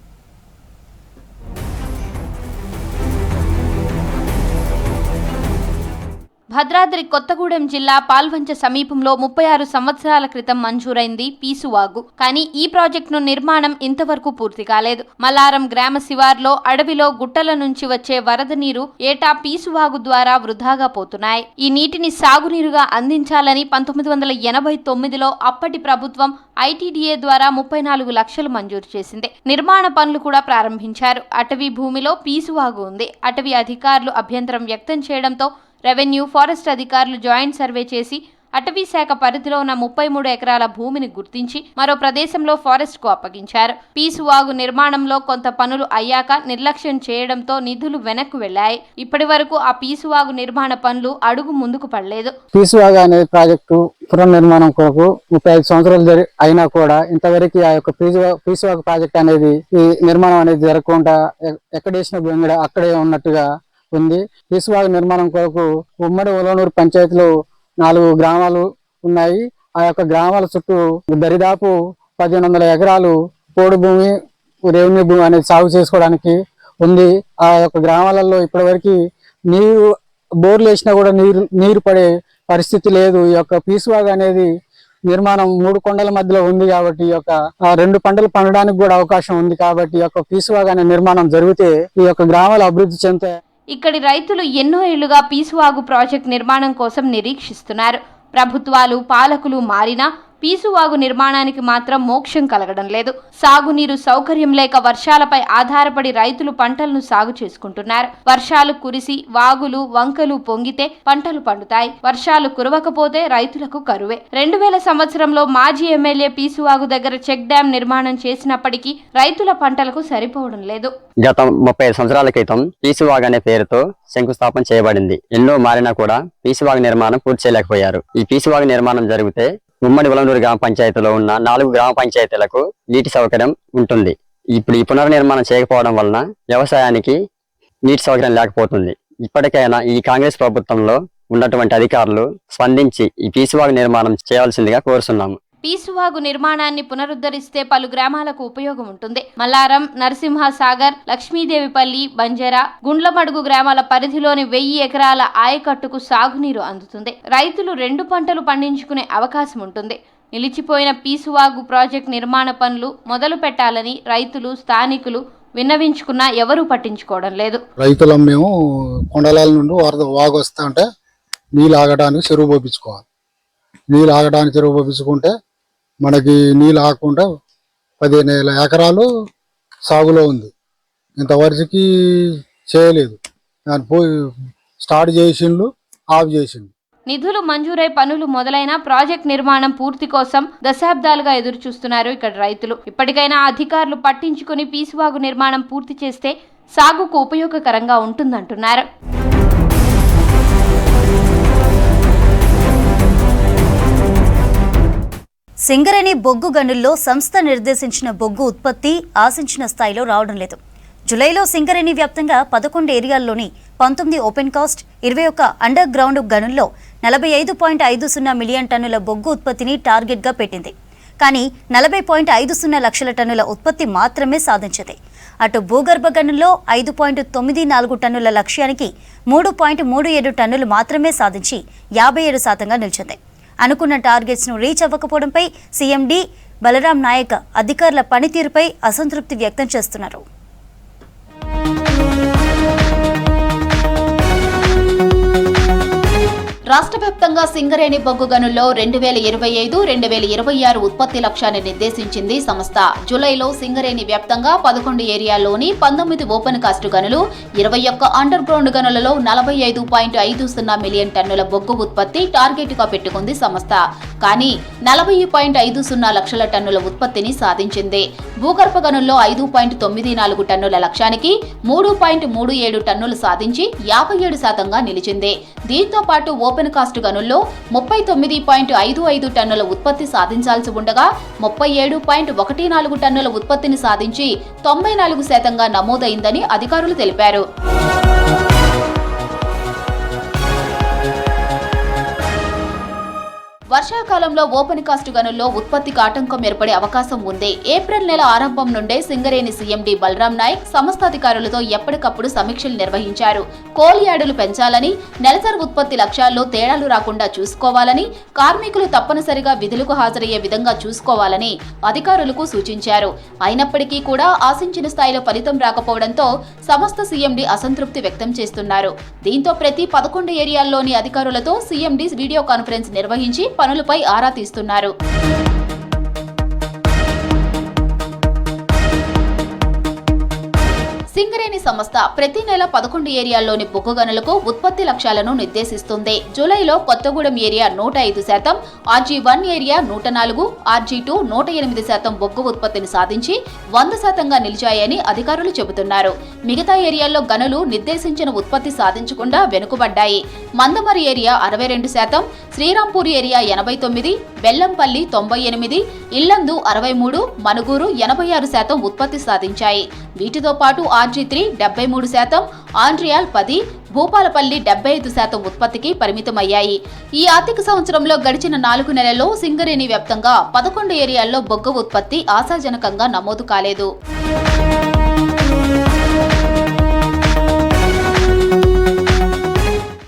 S3: భద్రాద్రి కొత్తగూడెం జిల్లా పాల్వంచ సమీపంలో 36 సంవత్సరాల క్రితం మంజూరైంది పీసువాగు. కానీ ఈ ప్రాజెక్టును నిర్మాణం ఇంతవరకు పూర్తి కాలేదు. మల్లారం గ్రామ శివార్లో అడవిలో గుట్టల నుంచి వచ్చే వరద నీరు ఏటా పీసువాగు ద్వారా వృధాగా పోతున్నాయి. ఈ నీటిని సాగునీరుగా అందించాలని 1989లో అప్పటి ప్రభుత్వం ఐటీడీఏ ద్వారా 34 లక్షలు మంజూరు చేసింది. నిర్మాణ పనులు కూడా ప్రారంభించారు. అటవీ భూమిలో పీసువాగు ఉంది. అటవీ అధికారులు అభ్యంతరం వ్యక్తం చేయడంతో రెవెన్యూ, ఫారెస్ట్ అధికారులు జాయింట్ సర్వే చేసి అటవీ శాఖ పరిధిలో ఉన్న 33 ఎకరాల భూమిని గుర్తించి మరో ప్రదేశంలో ఫారెస్ట్ కు అప్పగించారు. పీసువాగు నిర్మాణంలో కొంత పనులు అయ్యాక నిర్లక్ష్యం చేయడంతో నిధులు వెనక్కు వెళ్లాయి. ఇప్పటి వరకు ఆ పీసువాగు నిర్మాణ పనులు అడుగు ముందుకు పడలేదు.
S4: పీసువాగు అనే ప్రాజెక్టు పునర్నిర్మాణం కొరకు 35 సంవత్సరాలు అయినా కూడా ఇంతవరకు ఆ యొక్క పీసువాగు ప్రాజెక్ట్ అనేది ఈ నిర్మాణం అనేది జరగకుండా ఎక్కడేసిన భూమి అక్కడే ఉన్నట్టుగా ఉంది. పీసువాగు నిర్మాణం కొరకు ఉమ్మడి ఉలవనూరు పంచాయతీలో 4 గ్రామాలు ఉన్నాయి. ఆ యొక్క గ్రామాల చుట్టూ దరిదాపు 1500 ఎకరాలు పోడు భూమి, రెవెన్యూ భూమి అనేది సాగు చేసుకోవడానికి ఉంది. ఆ యొక్క గ్రామాలలో ఇప్పటివరకు నీరు బోర్లు వేసినా కూడా నీరు పడే పరిస్థితి లేదు. ఈ యొక్క పీసువాగు అనేది నిర్మాణం 3 కొండల మధ్యలో ఉంది కాబట్టి ఈ యొక్క 2 పంటలు పండడానికి కూడా అవకాశం ఉంది. కాబట్టి ఈ యొక్క పీసువాగు అనే నిర్మాణం జరిగితే ఈ యొక్క గ్రామాలు అభివృద్ధి చెందుతాయి.
S3: ఇక్కడి రైతులు ఎన్నో ఏళ్లుగా పీసువాగు ప్రాజెక్టు నిర్మాణం కోసం నిరీక్షిస్తున్నారు. ప్రభుత్వాలు, పాలకులు మారినా పీసువాగు నిర్మాణానికి మాత్రం మోక్షం కలగడం లేదు. సాగునీరు సౌకర్యం లేక వర్షాలపై ఆధారపడి రైతులు పంటలను సాగు చేసుకుంటున్నారు. వర్షాలు కురిసి వాగులు, వంకలు పొంగితే పంటలు పండుతాయి. వర్షాలు కురవకపోతే రైతులకు కరువే. 2000 సంవత్సరంలో మాజీ ఎమ్మెల్యే పీసువాగు దగ్గర చెక్ డ్యాం నిర్మాణం చేసినప్పటికీ రైతుల పంటలకు సరిపోవడం లేదు.
S5: గత 35 సంవత్సరాల క్రితం పీసువాగు అనే పేరుతో శంకుస్థాపన చేయబడింది. ఎన్నో మారినా కూడా పీసువాగు నిర్మాణం పూర్తి చేయలేకపోయారు. ఈ పీసువాగు నిర్మాణం జరిగితే ఉమ్మడి ఉలవనూరు గ్రామ పంచాయతీలో ఉన్న 4 గ్రామ పంచాయతీలకు నీటి సౌకర్యం ఉంటుంది. ఇప్పుడు ఈ పునర్నిర్మాణం చేయకపోవడం వలన వ్యవసాయానికి నీటి సౌకర్యం లేకపోతుంది. ఇప్పటికైనా ఈ కాంగ్రెస్ ప్రభుత్వంలో ఉన్నటువంటి అధికారులు స్పందించి ఈ పీసువాగు నిర్మాణం చేయాల్సిందిగా కోరుతున్నాము.
S3: పీసువాగు నిర్మాణాన్ని పునరుద్ధరిస్తే పలు గ్రామాలకు ఉపయోగం ఉంటుంది. మల్లారం, నరసింహసాగర్, లక్ష్మీదేవిపల్లి, బంజరా, గుండ్లమడుగు గ్రామాల పరిధిలోని 1000 ఎకరాల ఆయకట్టుకు సాగునీరు అందుతుంది. రైతులు 2 పంటలు పండించుకునే అవకాశం ఉంటుంది. నిలిచిపోయిన పీసువాగు ప్రాజెక్టు నిర్మాణ పనులు మొదలు పెట్టాలని రైతులు, స్థానికులు విన్నవించుకున్నా ఎవరూ పట్టించుకోవడం లేదు.
S24: రైతులం మేము కొండలాల నుండి వాగు వస్తా అంటే నీళ్ళు ఆగడానికి చెరువు పోపించుకోవాలి. నీళ్ళు ఆగడానికి చెరువు పోపించుకుంటే మనకి నీళ్ళు ఆగకుండా 15,000 ఎకరాలు సాగులో ఉంది. ఇంతవరకు చేయలేదు. దాన్ని పోయి స్టార్ట్ చేసిండ్రు, ఆఫ్ చేసిండ్రు.
S3: నిధులు మంజూరై పనులు మొదలైన ప్రాజెక్ట్ నిర్మాణం పూర్తి కోసం దశాబ్దాలుగా ఎదురు చూస్తున్నారు ఇక్కడ రైతులు. ఇప్పటికైనా అధికారులు పట్టించుకుని పీసువాగు నిర్మాణం పూర్తి చేస్తే సాగుకు ఉపయోగకరంగా ఉంటుందంటున్నారు.
S1: సింగరేణి బొగ్గు గనుల్లో సంస్థ నిర్దేశించిన బొగ్గు ఉత్పత్తి ఆశించిన స్థాయిలో రావడం లేదు. జూలైలో సింగరేణి వ్యాప్తంగా 11 ఏరియాల్లోని 19 ఓపెన్ కాస్ట్, 21 అండర్ గ్రౌండ్ గనుల్లో 45.50 మిలియన్ టన్నుల బొగ్గు ఉత్పత్తిని టార్గెట్గా పెట్టింది. కానీ 40.50 లక్షల టన్నుల ఉత్పత్తి మాత్రమే సాధించింది. అటు భూగర్భ గనుల్లో 5.94 టన్నుల లక్ష్యానికి 3.37 టన్నులు మాత్రమే సాధించి 57%గా నిలిచింది. అనుకున్న టార్గెట్స్ను రీచ్ అవ్వకపోవడంపై సీఎం డి బలరాం నాయక్ అధికారుల పనితీరుపై అసంతృప్తి వ్యక్తం చేస్తున్నారు.
S20: రాష్ట్ర వ్యాప్తంగా సింగరేణి బొగ్గు గనుల్లో 2025-2026 ఉత్పత్తి లక్ష్యాన్ని నిర్దేశించింది సంస్థ. జూలైలో సింగరేణి వ్యాప్తంగా 11 ఏరియాల్లోని 19 ఓపెన్ కాస్ట్ గనులు, 21 అండర్ గ్రౌండ్ గనులలో 45.50 మిలియన్ టన్నుల బొగ్గు ఉత్పత్తి టార్గెట్గా పెట్టుకుంది సంస్థ. కానీ 40.50 లక్షల టన్నుల ఉత్పత్తిని సాధించింది. భూగర్భ గనుల్లో 5.94 టన్నుల లక్ష్యానికి 3.37 టన్నులు సాధించి 57%గా నిలిచింది. దీంతో పాటు ఓపెన్ కాస్ట్ గనుల్లో 39.55 టన్నుల ఉత్పత్తి సాధించాల్సి ఉండగా 37.14 టన్నుల ఉత్పత్తిని సాధించి 94%గా నమోదైందని అధికారులు తెలిపారు. వర్షాకాలంలో ఓపెన్ కాస్ట్ గనుల్లో ఉత్పత్తికి ఆటంకం ఏర్పడే అవకాశం ఉంది. ఏప్రిల్ నెల ఆరంభం నుండే సింగరేణి సీఎం డి బలరాం నాయక్ సంస్థాధికారులతో ఎప్పటికప్పుడు సమీక్షలు నిర్వహించారు. కోల్ యార్డులు పెంచాలని, నెలసరి ఉత్పత్తి లక్ష్యాల్లో తేడాలు రాకుండా చూసుకోవాలని, కార్మికులు తప్పనిసరిగా విధులకు హాజరయ్యే విధంగా చూసుకోవాలని అధికారులకు సూచించారు. అయినప్పటికీ కూడా ఆశించిన స్థాయిలో ఫలితం రాకపోవడంతో సంస్థ సీఎండీ అసంతృప్తి వ్యక్తం చేస్తున్నారు. దీంతో ప్రతి 11 ఏరియాల్లోని అధికారులతో సీఎండీ వీడియో కాన్ఫరెన్స్ నిర్వహించి పనులపై ఆరా తీస్తున్నారు. సింగరేణి సంస్థ ప్రతి నెల 11 ఏరియాల్లోని బొగ్గు గనులకు ఉత్పత్తి లక్ష్యాలను నిర్దేశిస్తుంది. జూలైలో Kothagudem area 105%, RG1 area 104%, RG2 108% బొగ్గు ఉత్పత్తిని సాధించి 100%గా నిలిచాయని అధికారులు చెబుతున్నారు. మిగతా ఏరియాల్లో గనులు నిర్దేశించిన ఉత్పత్తి సాధించకుండా వెనుకబడ్డాయి. మందమరి ఏరియా 62%, శ్రీరాంపూర్ ఏరియా 89%, బెల్లంపల్లి 98%, ఇల్లందు 63%, మనుగూరు 86% ఉత్పత్తి సాధించాయి. వీటితో పాటు RG3 73%, ఆండ్రియాల్ 10%, భూపాలపల్లి 75% ఉత్పత్తికి పరిమితమయ్యాయి. ఈ ఆర్థిక సంవత్సరంలో గడిచిన 4 నెలల్లో సింగరేణి వ్యాప్తంగా 11 ఏరియాల్లో బొగ్గు ఉత్పత్తి ఆశాజనకంగా నమోదు కాలేదు.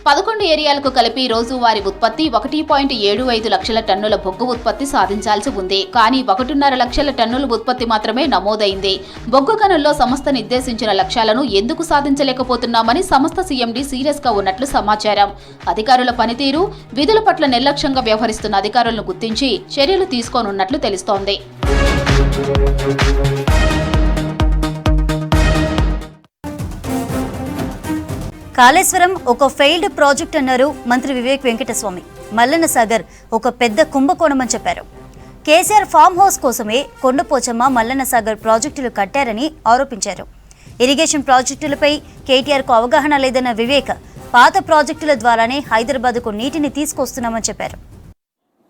S20: 11 ఏరియాలకు కలిపి రోజువారీ ఉత్పత్తి 1.75 లక్షల టన్నుల బొగ్గు ఉత్పత్తి సాధించాల్సి ఉంది. కానీ 1.5 లక్షల టన్నుల ఉత్పత్తి మాత్రమే నమోదైంది. బొగ్గు గనుల్లో సంస్థ నిర్దేశించిన లక్ష్యాలను ఎందుకు సాధించలేకపోతున్నామని సంస్థ సీఎండీ సీరియస్ గా ఉన్నట్లు సమాచారం. అధికారుల పనితీరు, విధుల పట్ల నిర్లక్ష్యంగా వ్యవహరిస్తున్న అధికారులను గుర్తించి చర్యలు తీసుకోనున్నట్లు తెలుస్తోంది.
S1: కాళేశ్వరం ఒక ఫెయిల్డ్ ప్రాజెక్ట్ అన్నారు మంత్రి వివేక్ వెంకటస్వామి. మల్లన్న సాగర్ ఒక పెద్ద కుంభకోణమని చెప్పారు. కేసీఆర్ ఫామ్ హౌస్ కోసమే కొండపోచమ్మ మల్లన్న సాగర్ ప్రాజెక్టులు కట్టారని ఆరోపించారు. ఇరిగేషన్ ప్రాజెక్టులపై కేటీఆర్కు అవగాహన లేదన్న వివేక్ పాత ప్రాజెక్టుల ద్వారానే హైదరాబాద్కు నీటిని తీసుకొస్తున్నామని చెప్పారు.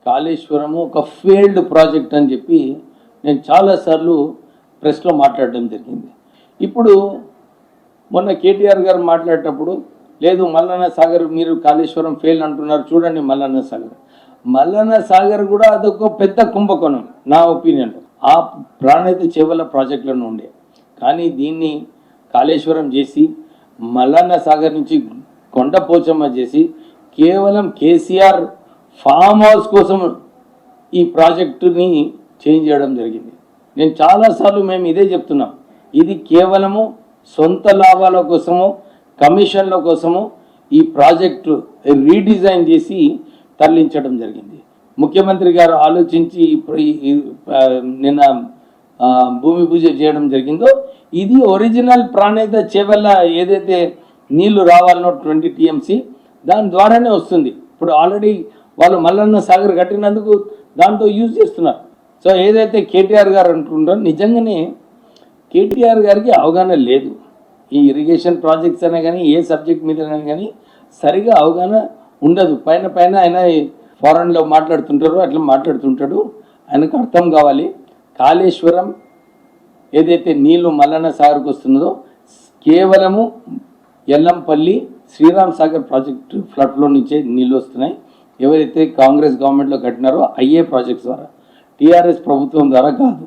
S10: కాళేశ్వరము ఒక ఫెయిల్డ్ ప్రాజెక్ట్ అని చెప్పి నేను చాలాసార్లు ప్రెస్లో మాట్లాడడం జరిగింది. ఇప్పుడు మొన్న కేటీఆర్ గారు మాట్లాడేటప్పుడు లేదు మల్లన్న సాగర్ మీరు కాళేశ్వరం ఫెయిల్ అంటున్నారు, చూడండి మల్లన్న సాగర్ కూడా అదొక పెద్ద కుంభకోణం నా ఒపీనియన్లో. ఆ ప్రాణైతే చేవల ప్రాజెక్టులను ఉండే, కానీ దీన్ని కాళేశ్వరం చేసి మల్లన్న సాగర్ నుంచి కొండపోచమ్మ చేసి కేవలం కేసీఆర్ ఫామ్ హౌస్ కోసం ఈ ప్రాజెక్టుని చేంజ్ చేయడం జరిగింది. నేను చాలాసార్లు మేము ఇదే చెప్తున్నాం, ఇది కేవలము సొంత లాభాల కోసము కమిషన్ల కోసము ఈ ప్రాజెక్టు రీడిజైన్ చేసి తరలించడం జరిగింది. ముఖ్యమంత్రి గారు ఆలోచించి నిన్న భూమి పూజ చేయడం జరిగిందో ఇది ఒరిజినల్ ప్రాణేత చేవల్ల ఏదైతే నీళ్లు రావాలనో 20 TMC దాని ద్వారానే వస్తుంది. ఇప్పుడు ఆల్రెడీ వాళ్ళు మల్లన్న సాగర్ కట్టినందుకు దాంతో యూజ్ చేస్తున్నారు. సో ఏదైతే కేటీఆర్ గారు అంటుంటారో నిజంగానే కేటీఆర్ గారికి అవగాహన లేదు. ఈ ఇరిగేషన్ ప్రాజెక్ట్స్ అయినా కానీ ఏ సబ్జెక్ట్ మీద కానీ సరిగా అవగాహన ఉండదు. పైన ఆయన ఫారెన్లో మాట్లాడుతుంటారు, అట్లా మాట్లాడుతుంటాడు. ఆయనకు అర్థం కావాలి కాళేశ్వరం ఏదైతే నీళ్లు మల్లన్న సాగర్కి వస్తున్నదో కేవలము ఎల్లంపల్లి శ్రీరామ్ సాగర్ ప్రాజెక్టు ఫ్లడ్లో నుంచే నీళ్ళు వస్తున్నాయి.
S6: ఎవరైతే కాంగ్రెస్ గవర్నమెంట్లో కట్టినారో అయ్యే ప్రాజెక్ట్స్ ద్వారా, టీఆర్ఎస్ ప్రభుత్వం ద్వారా కాదు.